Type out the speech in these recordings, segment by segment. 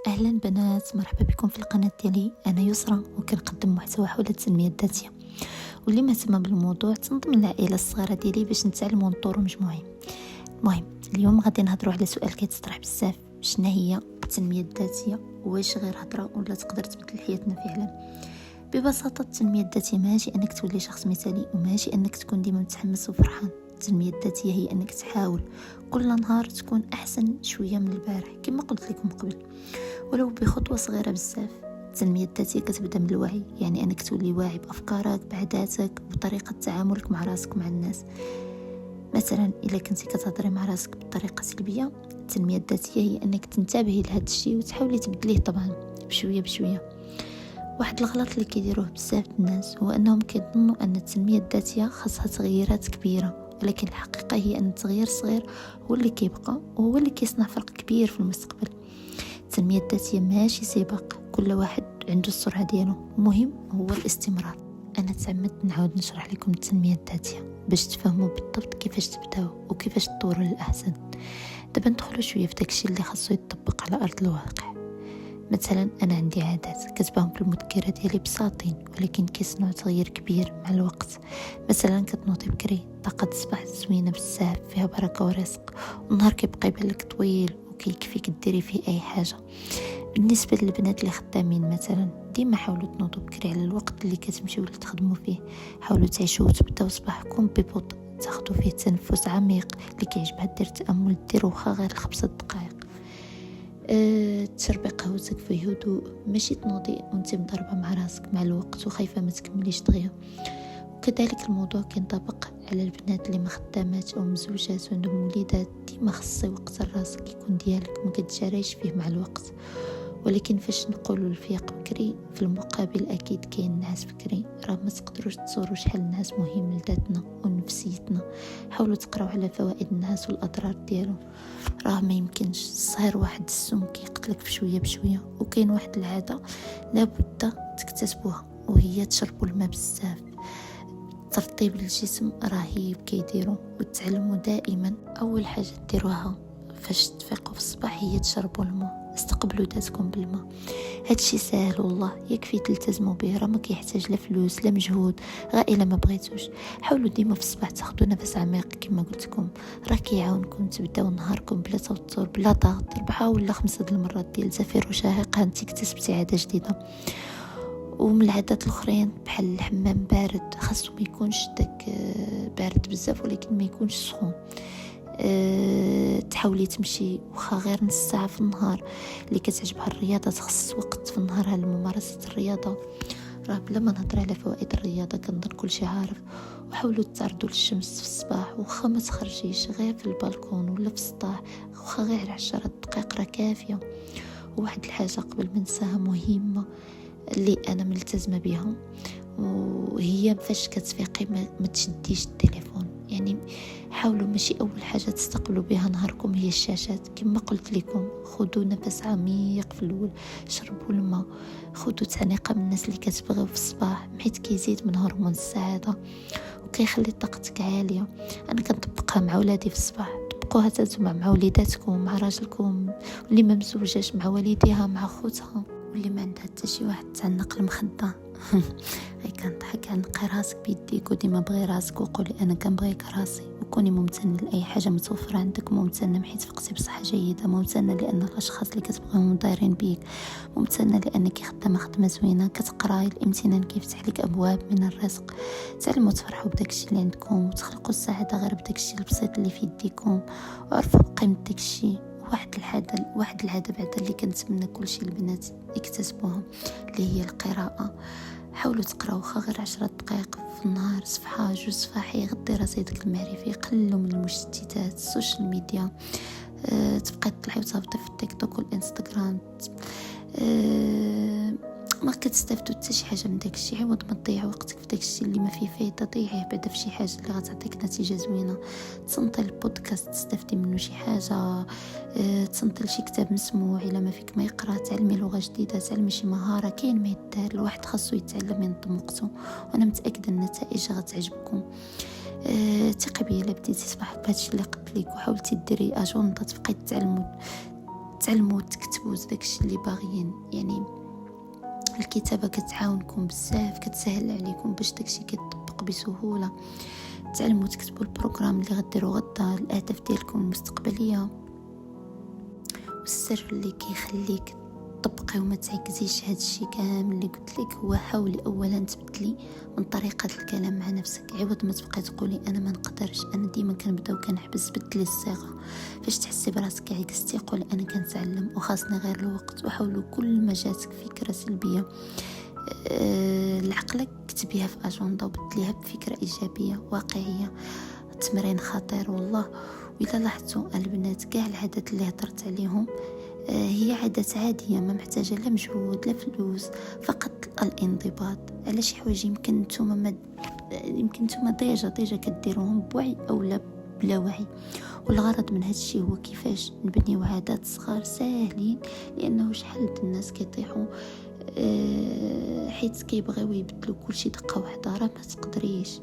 أهلا بنات، مرحبا بكم في القناة ديالي. أنا يسرى وكنقدم محتوى حول التنمية الذاتية، واللي مهتمة بالموضوع تنظم العائلة الصغيرة ديالي باش نتعلموا نطوروا مجموعين. المهم اليوم غادي نهضروا على سؤال كيتطرح بزاف: شنو هي التنمية الذاتية؟ واش غير هضره ولا تقدر تبدل حياتنا فعلا؟ ببساطة التنمية الذاتية ماشي أنك تولي شخص مثالي، وماشي أنك تكون ديما متحمس وفرحان. التنمية الذاتية هي أنك تحاول كل نهار تكون أحسن شوية من البارح، كما قلت لكم قبل، ولو بخطوة صغيرة بزاف. التنمية الذاتية كتبدا من الوعي، يعني أنك تولي واعي بأفكارك، بعاداتك، بطريقة تعاملك مع راسك ومع الناس. مثلا إلا كنتي كتهضري مع راسك بطريقة سلبية، التنمية الذاتية هي أنك تنتبهي لهذا الشيء وتحاولي تبدليه، طبعا بشوية بشوية. واحد الغلط اللي كيديروه بزاف الناس هو انهم كيظنوا ان التنميه الذاتيه خاصها تغييرات كبيره، ولكن الحقيقه هي ان التغيير الصغير هو اللي كيبقى وهو اللي كيصنع فرق كبير في المستقبل. التنميه الذاتيه ماشي سباق، كل واحد عنده السرعه ديالو، المهم هو الاستمرار. انا تعمدت نعاود نشرح لكم التنميه الذاتيه باش تفهموا بالضبط كيفاش تبداو وكيفاش تطوروا للاحسن. دابا ندخلوا شويه في داكشي اللي خاصو يتطبق على ارض الواقع. مثلا أنا عندي عادات كتبهم في المذكرة ديالي بساطين، ولكن كيصنعوا تغيير كبير مع الوقت. مثلا كتنوضي بكري، طاقة الصباح زوينة بزاف، فيها بركة ورزق، والنهار كيبقى يبان لك طويل وكيكفيك ديري فيه أي حاجة. بالنسبة للبنات اللي خدامين مثلا، ديما حاولوا تنوضوا بكري على الوقت اللي كتمشيو لتخدموا فيه. حاولوا تعيشوا وتبداو صباحكم ببطء، تاخدوا فيه تنفس عميق. اللي كيعجبها دير تأمل ديروا واخا غير 5 دقائق. تشربي قهوتك في هدوء، ماشي تنوضي وانت مضربه مع راسك مع الوقت وخايفه ما تكمليش دغيا. وكذلك الموضوع كينطبق على البنات اللي ما خدامات او مزوجات وعندهم وليدات. ديما خصي وقت لراسك يكون ديالك، ما كتجاريش فيه مع الوقت. ولكن فاش نقولوا الفياق بكري، في المقابل اكيد كاين نعاس بكري. راه ما تقدروش تصوروا شحال النعاس مهم لذاتنا ونفسيتنا. حاولوا تقراو على فوائد النعاس والاضرار ديالو. راه ما يمكنش صهر واحد السم كيقتلك بشويه بشويه. وكاين واحد العاده لابد تكتسبوها، وهي تشربوا الماء بزاف. ترطيب الجسم رهيب كيديروا، وتعلموا دائما اول حاجه ديروها فاش تفيقوا في الصباح هي تشربوا الماء. استقبلوا ذاتكم بالماء. هادشي سهل والله، يكفي تلتزموا به. راه ما كيحتاج لا فلوس لا مجهود، غير الا ما بغيتوش. حاولوا ديما في الصباح تاخذوا نفس عميق كما قلت لكم، راه كيعاونكم تبداو نهاركم بلا توتر بلا ضغط. 4 ولا 5 د المرات ديال زفير وشاهق انت اكتسبتي عاده جديده. ومن العادات الاخرين بحال الحمام بارد، خاصو ما يكونش داك بارد بزاف ولكن ما يكونش سخون. تحاولي تمشي وخا غير نص ساعه في النهار. اللي كتعجبها الرياضه تخصص وقت في النهار لممارسه الرياضه. راه بلا ما نهضر على فوائد الرياضه كنظن كلشي عارف. وحاولوا تعرضوا للشمس في الصباح، وخا ما تخرجيش غير في البالكون ولا في السطح، وخا غير 10 دقائق راه كافيه. وواحد الحاجه قبل ما ننساها مهمه اللي انا ملتزمه بها، وهي فاش كتفيقي ما تشديش التليفون. يعني حاولوا ماشي اول حاجه تستقبلوا بها نهاركم هي الشاشات. كما قلت لكم، خذوا نفس عميق في الاول، شربوا الماء، خذوا تعنيقه من الناس اللي كتبغيو في الصباح، حيت كيزيد من هرمون السعاده وكيخلي طاقتك عاليه. انا كنطبقها مع ولادي في الصباح، طبقوها نتوما مع وليداتكم، مع راجلكم، واللي ما مزوجاش مع والديها، مع خوتها، واللي ما عندها حتى شي واحد تعلق المخده. غير كنضحك. عنقي راسك بيديك وديما بغي راسك، وقولي انا كنبغيك راسي. وكوني ممتنه لاي حاجه متوفره عندك، ممتنه حيت فقتي بصحه جيده، ممتنه لان الاشخاص اللي كتبغيهم دايرين بيك، ممتنه لانك خدامه خدمه زوينه كتقراي. الامتنان كيفتح لك ابواب من الرزق. تعلموا تفرحوا بداكشي اللي عندكم، وتخلقوا السعاده غير بداكشي البسيط اللي في يديكم، وعرفوا بقيمه داكشي. واحد العاده بعدا اللي كنتمنى كلشي البنات يكتسبوها، اللي هي القراءه. حاولوا تقراو خا غير 10 دقائق في النهار، صفحه 2 صفاح، يغطي رصيدك المعرفي. قللوا من المشتتات، السوشيال ميديا. تبقاي تطلعي وتهبطي في التيك توك والانستغرام. ما كتستافدوا حتى شي حاجه من داكشي. عوض ما تضيع وقتك في داكشي اللي ما فيه فايده، ضيعيه بعدا في شي حاجه اللي غتعطيك نتيجه زوينه. تصنتي البودكاست تستافدي منه شي حاجه، تصنتي شي كتاب مسموع الا ما فيك ما يقرا، تعلمي لغه جديده، تعلمي شي مهاره. كاين ما يدار، الواحد خاصو يتعلم ينظم وقته، وانا متاكده النتائج غتعجبكم. ثقي بيا الا بديتي صباحك بهادشي اللي قلت لك، وحاولتي ديري اجنده تبقاي تعلموا تكتبوا داكشي اللي باغيين. يعني الكتابة كتعاونكم بزاف، كتسهل عليكم باش داكشي كيطبق بسهولة. تعلموا تكتبوا البروغرام اللي غديروا غدا، الاهداف ديالكم المستقبليه، والسر اللي كيخليك طبقي وما تعكزيش هذا الشيء كامل اللي قلت لك هو حاولي اولا تبدلي من طريقه الكلام مع نفسك، عوض ما تبقاي تقولي انا ما نقدرش. انا ديما كنبدا وكنحبس، بدلي الصيغه. فاش تحسي براسك عكستي قولي انا كنتعلم وخاصني غير الوقت. وحاولوا كل ما جاتك فكره سلبيه لعقلك كتبيها في اجنده وبدليها بفكره ايجابيه واقعيه. التمرين خطير والله. وإذا لاحظتوا البنات كاع العادات اللي هضرت عليهم هي عادات عادية، ما محتاجة لا مجهود لا فلوس، فقط الانضباط على شي حوايج يمكن نتوما ديجا كديروهم بوعي او لا بلا وعي. والغرض من هذا الشيء هو كيفاش نبنيو عادات صغار ساهلين، لانه شحال د الناس كيطيحوا حيت كيبغيو يبدلوا كلشي دقه واحده. راه ما تقدريش،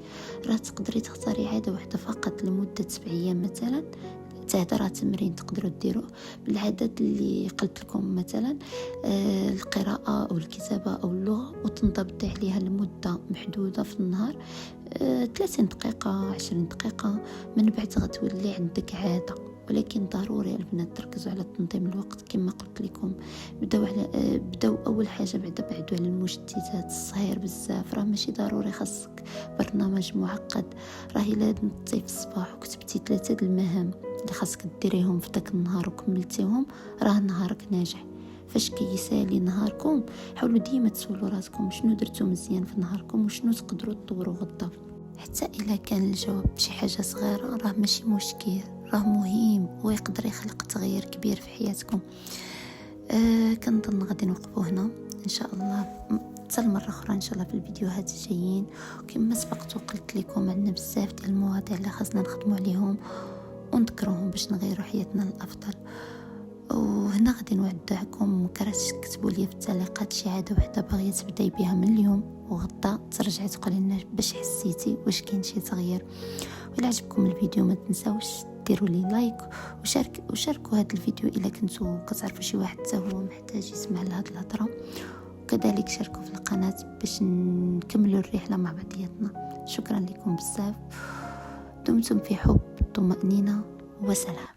راه تقدري تختاري عاده واحده فقط لمده 7 ايام مثلا. راه تمرين تقدروا ديروه بالعادات اللي قلت لكم، مثلا القراءه او الكتابه او اللغه، وتنضبطي عليها لمده محدوده في النهار 30 دقيقه 20 دقيقه. من بعد غتولي عندك عاده. ولكن ضروري البنات تركزوا على تنظيم الوقت كما قلت لكم. بداو اول حاجه بعدوا على المشتتات الصغير بزاف. راه ماشي ضروري خاصك برنامج معقد. راه الا نضتي في الصباح وكتبتي 3 المهام اللي خاصك ديريهم في داك النهار وكملتيهم، راه نهارك ناجح. فاش كيسالي نهاركم حاولوا ديما تسولوا راسكم شنو درتوا مزيان في نهاركم وشنو تقدروا تطوروا غدا. حتى الا كان الجواب بشي حاجه صغيره راه ماشي مشكل، راه مهم ويقدر يخلق تغيير كبير في حياتكم. كنظن غادي نوقفوا هنا ان شاء الله. حتى المره اخرى ان شاء الله في الفيديوهات الجايين. وكما سبقت وقلت لكم عندنا بزاف ديال المواضيع اللي خاصنا نخدموا عليهم ونذكرهم باش نغيروا حياتنا للافضل. وهنا غادي نودعكم. مكرهتش تكتبوا لي في التعليقات شي عاده وحده باغيه تبداي بها من اليوم وغدا ترجعي تقولي لنا باش حسيتي واش كاين شي تغيير. وإلا عجبكم الفيديو ما تنساوش ديروا لي لايك وشاركوا هذا الفيديو الا كنتو كتعرفوا شي واحد حتى هو محتاج يسمع لهاد الهضره. وكذلك شاركوا في القناه باش نكملوا الرحله مع بعضياتنا. شكرا لكم بزاف. دمتم في حب طمأنينة وسلام.